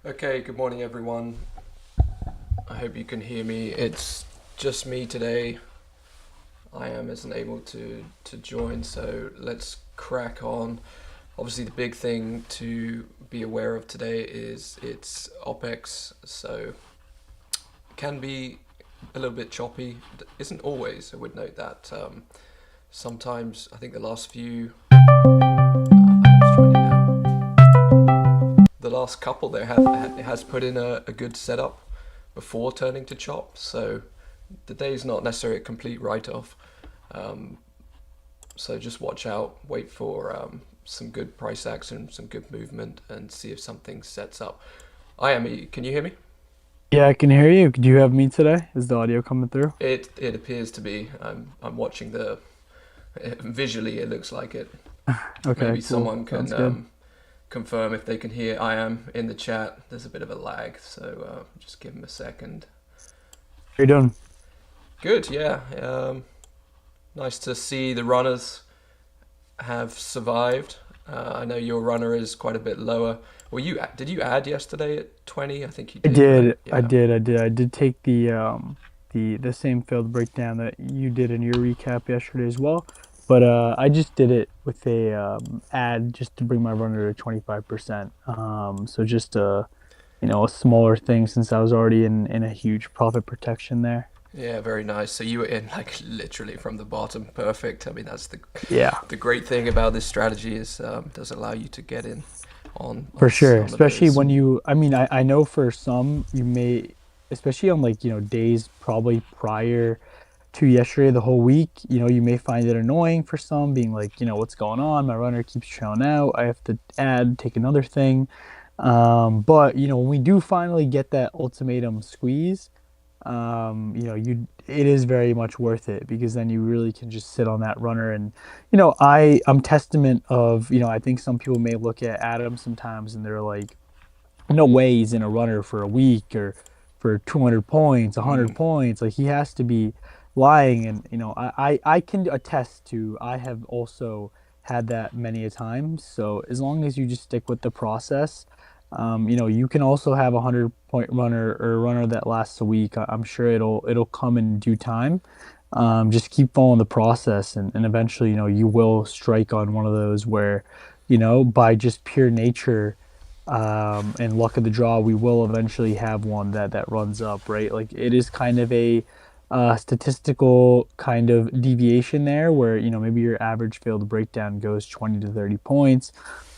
Okay, good morning everyone. I hope you can hear me. It's just me today. I isn't able to join, so let's crack on. Obviously, the big thing to be aware of today is its OPEX, so it can be a little bit choppy. Isn't always, I would note that. Sometimes, I think the last few, the last couple there it has put in a good setup before turning to chop, so the day is not necessarily a complete write-off. So just watch out, wait for some good price action, some good movement, and see if something sets up. Can you hear me? Yeah, I can hear you. Do you have me today? Is the audio coming through? It appears to be. I'm watching visually. It looks like it. Okay, Maybe cool. someone can Sounds good. confirm if they can hear. I am in the chat. There's a bit of a lag, so just give them a second. How you doing? Good, yeah. Nice to see the runners have survived. I know your runner is quite a bit lower. Did you add yesterday at 20? I think you I did, right? did. I Yeah. did. I did. I did take the same field breakdown that you did in your recap yesterday as well. But I just did it with a ad just to bring my runner to 25%. So just a smaller thing since I was already in a huge profit protection there. Yeah, very nice. So you were in like literally from the bottom. Perfect. I mean, that's Yeah. the great thing about this strategy is does allow you to get in For on sure, some of especially those. when I mean, I know for some you may, especially on like, days probably prior to yesterday, the whole week, you may find it annoying for some, being like, what's going on? My runner keeps trailing out. I have to take another thing. But when we do finally get that ultimatum squeeze, it is very much worth it because then you really can just sit on that runner. And I'm testament of, I think some people may look at Adam sometimes and they're like, no way he's in a runner for a week or for 200 points, 100 Mm. points. Like he has to be lying. And I can attest to, I have also had that many a time. So as long as you just stick with the process, you can also have a 100-point runner or a runner that lasts a week. I'm sure it'll come in due time. Just keep following the process, and eventually, you will strike on one of those where, by just pure nature, and luck of the draw, we will eventually have one that runs up, right? Like it is kind of a statistical kind of deviation there, where maybe your average failed breakdown goes 20 to 30 points.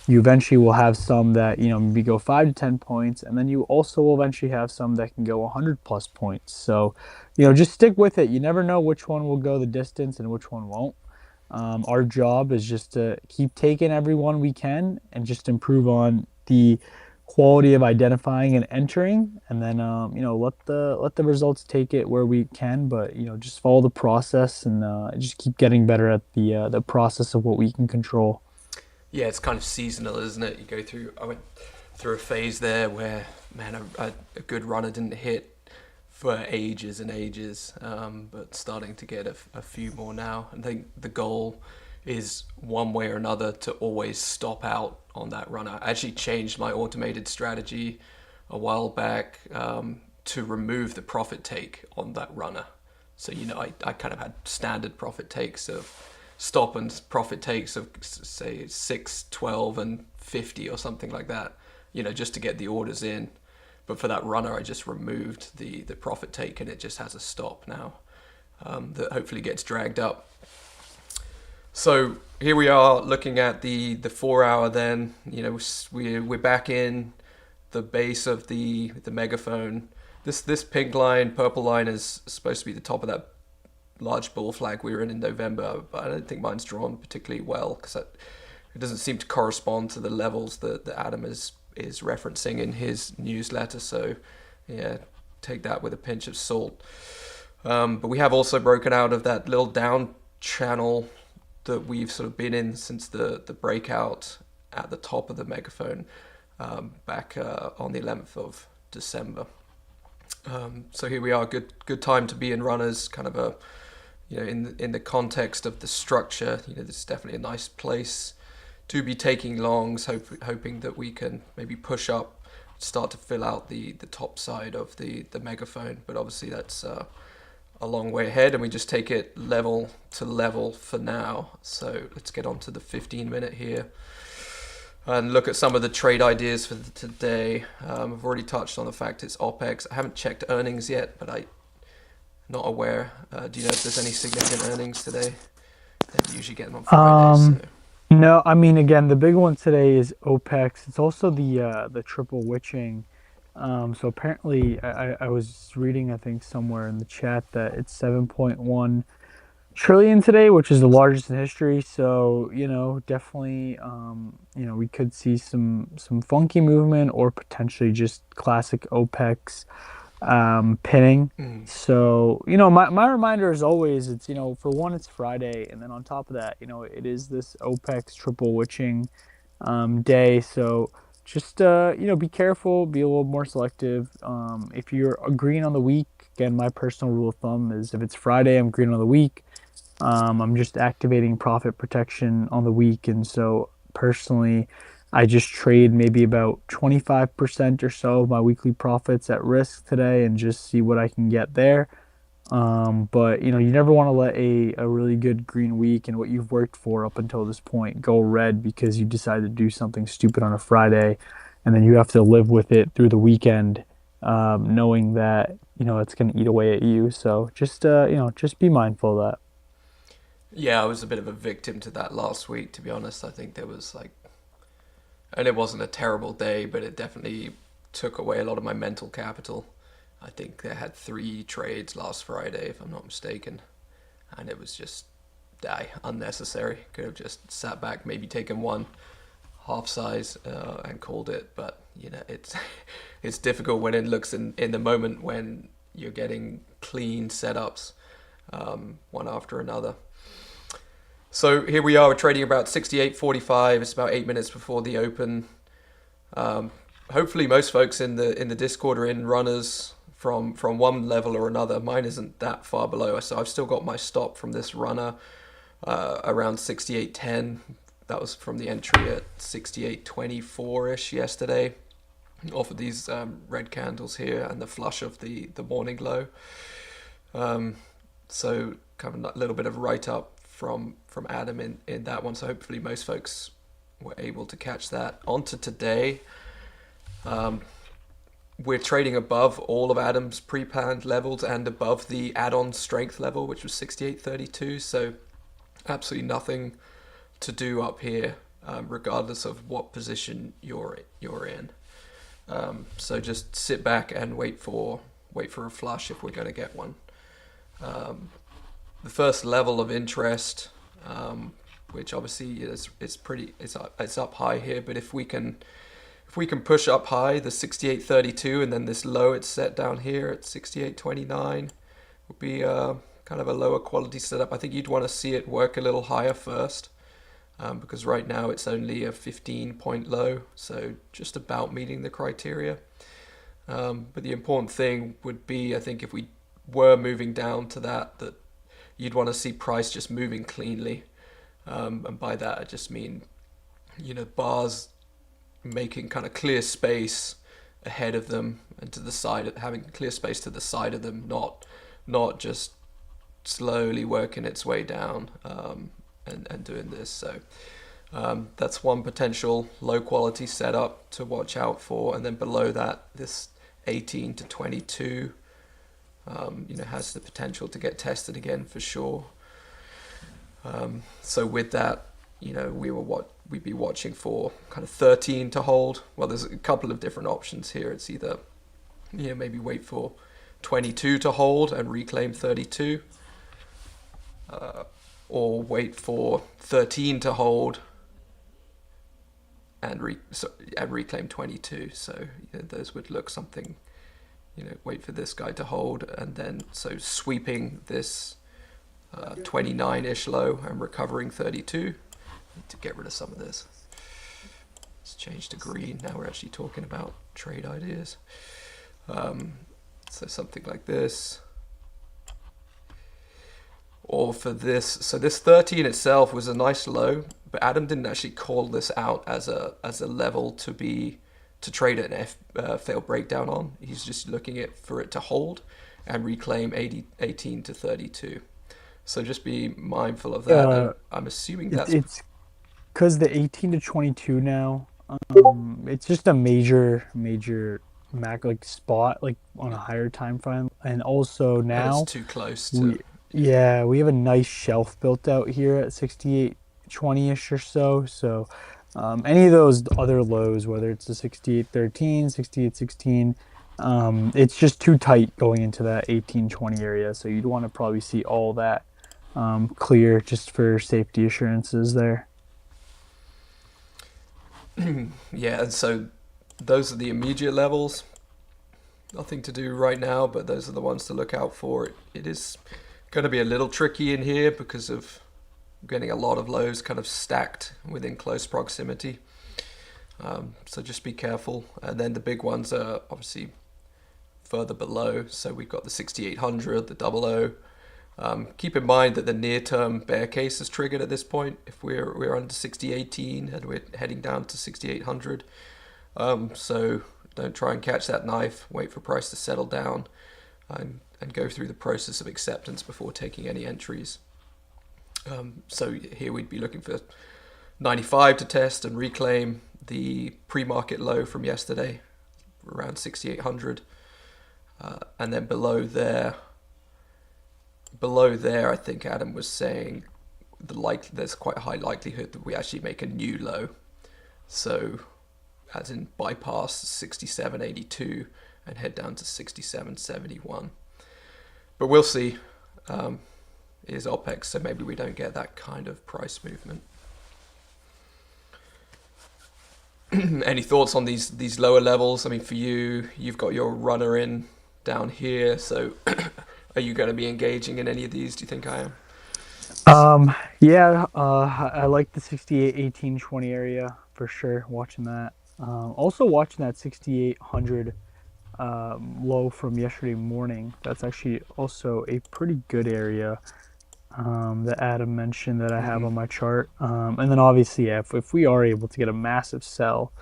You eventually will have some that maybe go 5 to 10 points, and then you also will eventually have some that can go 100 plus points. So, just stick with it. You never know which one will go the distance and which one won't. Our job is just to keep taking every one we can and just improve on the quality of identifying and entering, and then let the results take it where we can. But just follow the process and just keep getting better at the process of what we can control. Yeah, it's kind of seasonal, isn't it? I went through a phase there where, man, a good runner didn't hit for ages and ages, but starting to get a few more now. I think the goal is one way or another to always stop out on that runner. I actually changed my automated strategy a while back to remove the profit take on that runner. So, I kind of had standard profit takes of stop and profit takes of say 6, 12, and 50 or something like that, just to get the orders in. But for that runner, I just removed the profit take, and it just has a stop now that hopefully gets dragged up. So here we are looking at the 4 hour. Then we're back in the base of the megaphone. This pink line, purple line is supposed to be the top of that large bull flag we were in November, but I don't think mine's drawn particularly well because it doesn't seem to correspond to the levels that Adam is referencing in his newsletter. So yeah, take that with a pinch of salt. But we have also broken out of that little down channel that we've sort of been in since the breakout at the top of the megaphone back on the 11th of December. So here we are, good time to be in runners, kind of a, in the context of the structure, this is definitely a nice place to be taking longs, hoping that we can maybe push up, start to fill out the top side of the megaphone. But obviously that's a long way ahead, and we just take it level to level for now. So let's get on to the 15-minute here and look at some of the trade ideas for today. I've already touched on the fact it's OPEX. I haven't checked earnings yet, but I'm not aware. Do you know if there's any significant earnings today? They usually get them on Fridays. So. No, I mean, again, the big one today is OPEX. It's also the triple witching. So apparently, I was reading, I think, somewhere in the chat that it's 7.1 trillion today, which is the largest in history. So definitely we could see some funky movement, or potentially just classic OPEX pinning. So my reminder is always, it's for one, it's Friday, and then on top of that, it is this OPEX triple witching day. So just be careful, be a little more selective. If you're green on the week, again, my personal rule of thumb is if it's Friday, I'm green on the week. I'm just activating profit protection on the week, and so personally, I just trade maybe about 25% or so of my weekly profits at risk today, and just see what I can get there. But you never want to let a really good green week and what you've worked for up until this point go red because you decided to do something stupid on a Friday, and then you have to live with it through the weekend, knowing that it's going to eat away at you. So just just be mindful of that. Yeah, I was a bit of a victim to that last week, to be honest. I think there was and it wasn't a terrible day, but it definitely took away a lot of my mental capital. I think they had 3 trades last Friday, if I'm not mistaken, and it was just unnecessary. Could have just sat back, maybe taken one half size and called it. But it's difficult when it looks in the moment when you're getting clean setups one after another. So here we are, we're trading about 68.45. It's about 8 minutes before the open. Hopefully most folks in the Discord are in runners from one level or another. Mine isn't that far below, so I've still got my stop from this runner around 68.10. That was from the entry at 68.24-ish yesterday, off of these red candles here and the flush of the morning low. So kind of a little bit of write up from Adam in that one. So hopefully most folks were able to catch that. On to today. We're trading above all of Adam's pre-planned levels and above the add-on strength level, which was 68.32. So absolutely nothing to do up here, regardless of what position you're in. So just sit back and wait for a flush if we're going to get one. The first level of interest, which obviously it's up high here, but if we can push up high, the 68.32, and then this low it's set down here at 68.29 would be kind of a lower quality setup. I think you'd want to see it work a little higher first, because right now it's only a 15-point low, so just about meeting the criteria. But the important thing would be, I think, if we were moving down to that you'd want to see price just moving cleanly. And by that I just mean, bars making kind of clear space ahead of them and to the side, having clear space to the side of them, not just slowly working its way down. and doing this. So that's one potential low quality setup to watch out for. And then below that, this 18 to 22, has the potential to get tested again for sure. So with that, we'd be watching for kind of 13 to hold. Well, there's a couple of different options here. It's either, maybe wait for 22 to hold and reclaim 32, or wait for 13 to hold and reclaim 22. So those would look something, wait for this guy to hold, and then so sweeping this 29-ish low and recovering 32. Need to get rid of some of this. Let's change to green. Now we're actually talking about trade ideas. So something like this. Or for this, so this 30 in itself was a nice low, but Adam didn't actually call this out as a level to trade an failed breakdown on. He's just looking for it to hold and reclaim 18 to 32. So just be mindful of that. And I'm assuming that's It's because the 18 to 22 now, it's just a major spot like on a higher time frame, and also and now it's too close to. we have a nice shelf built out here at 68.20ish or so. So any of those other lows, whether it's the 68.13, 68.16, it's just too tight going into that 18.20 area. So you'd want to probably see all that clear just for safety assurances there. Yeah, and so those are the immediate levels. Nothing to do right now, but those are the ones to look out for. It is going to be a little tricky in here because of getting a lot of lows kind of stacked within close proximity. So just be careful. And then the big ones are obviously further below. So we've got the 6800, the 00. Keep in mind that the near-term bear case is triggered at this point. If we're under 6018 and we're heading down to 6800, so don't try and catch that knife. Wait for price to settle down, and go through the process of acceptance before taking any entries. So here we'd be looking for 95 to test and reclaim the pre-market low from yesterday, around 6800, and then below there, I think Adam was saying there's quite a high likelihood that we actually make a new low. So as in bypass 67.82 and head down to 67.71. But we'll see. It is OPEX, so maybe we don't get that kind of price movement. Any thoughts on these lower levels? I mean, for you've got your runner in down here, so are you going to be engaging in any of these? Do you think I am? I like the 68, 18, 20 area for sure. Watching that. Also watching that 6800 low from yesterday morning. That's actually also a pretty good area that Adam mentioned that I have on my chart. And then obviously, if we are able to get a massive sell,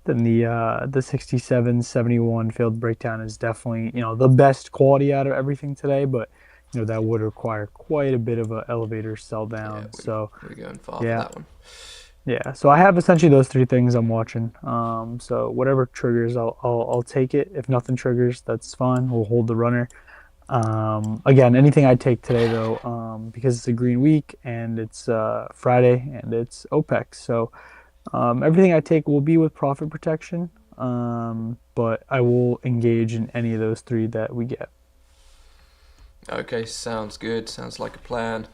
then the 67.71 failed breakdown is definitely the best quality out of everything today. But that would require quite a bit of an elevator sell down. Yeah, So we're going far for yeah, that one. yeah. So I have essentially those three things I'm watching. So whatever triggers, I'll take it. If nothing triggers, that's fine. We'll hold the runner. Again, anything I take today though, because it's a green week and it's Friday and it's OPEX, so everything I take will be with profit protection. But I will engage in any of those three that we get. Okay, sounds good. Sounds like a plan.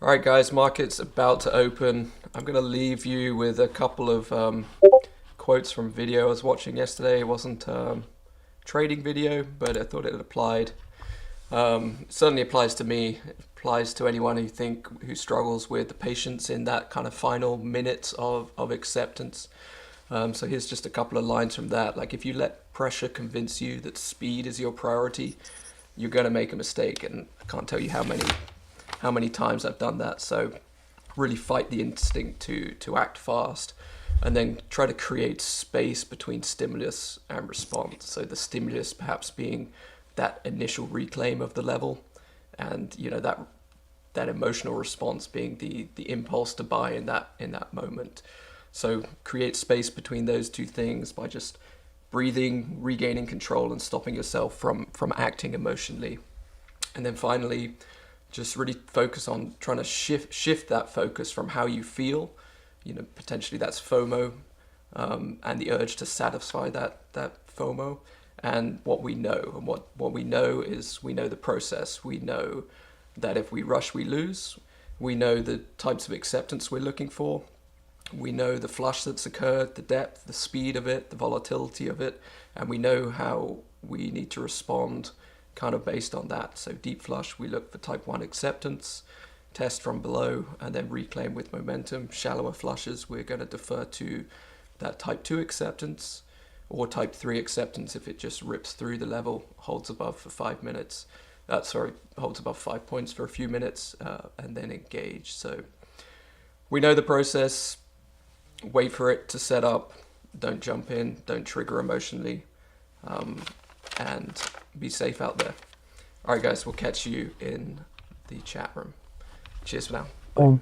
All right, guys, market's about to open. I'm going to leave you with a couple of quotes from video I was watching yesterday. It wasn't trading video, but I thought it applied. It certainly applies to me. It applies to anyone who struggles with the patience in that kind of final minutes of acceptance. So here's just a couple of lines from that. Like, if you let pressure convince you that speed is your priority, you're going to make a mistake. And I can't tell you how many times I've done that. So really fight the instinct to act fast, and then try to create space between stimulus and response. So the stimulus perhaps being that initial reclaim of the level, and that that emotional response being the impulse to buy in that moment. So create space between those two things by just breathing, regaining control, and stopping yourself from acting emotionally. And then finally, just really focus on trying to shift that focus from how you feel. Potentially that's FOMO, and the urge to satisfy that FOMO, and what we know. And what we know is, we know the process. We know that if we rush, we lose. We know the types of acceptance we're looking for. We know the flush that's occurred, the depth, the speed of it, the volatility of it, and we know how we need to respond kind of based on that. So deep flush, we look for type 1 acceptance, test from below, and then reclaim with momentum. Shallower flushes, we're going to defer to that type 2 acceptance, or type 3 acceptance if it just rips through the level, holds above for 5 minutes. Holds above 5 points for a few minutes, and then engage. So we know the process. Wait for it to set up. Don't jump in. Don't trigger emotionally. And be safe out there. All right, guys, we'll catch you in the chat room. Cheers for now. Bye.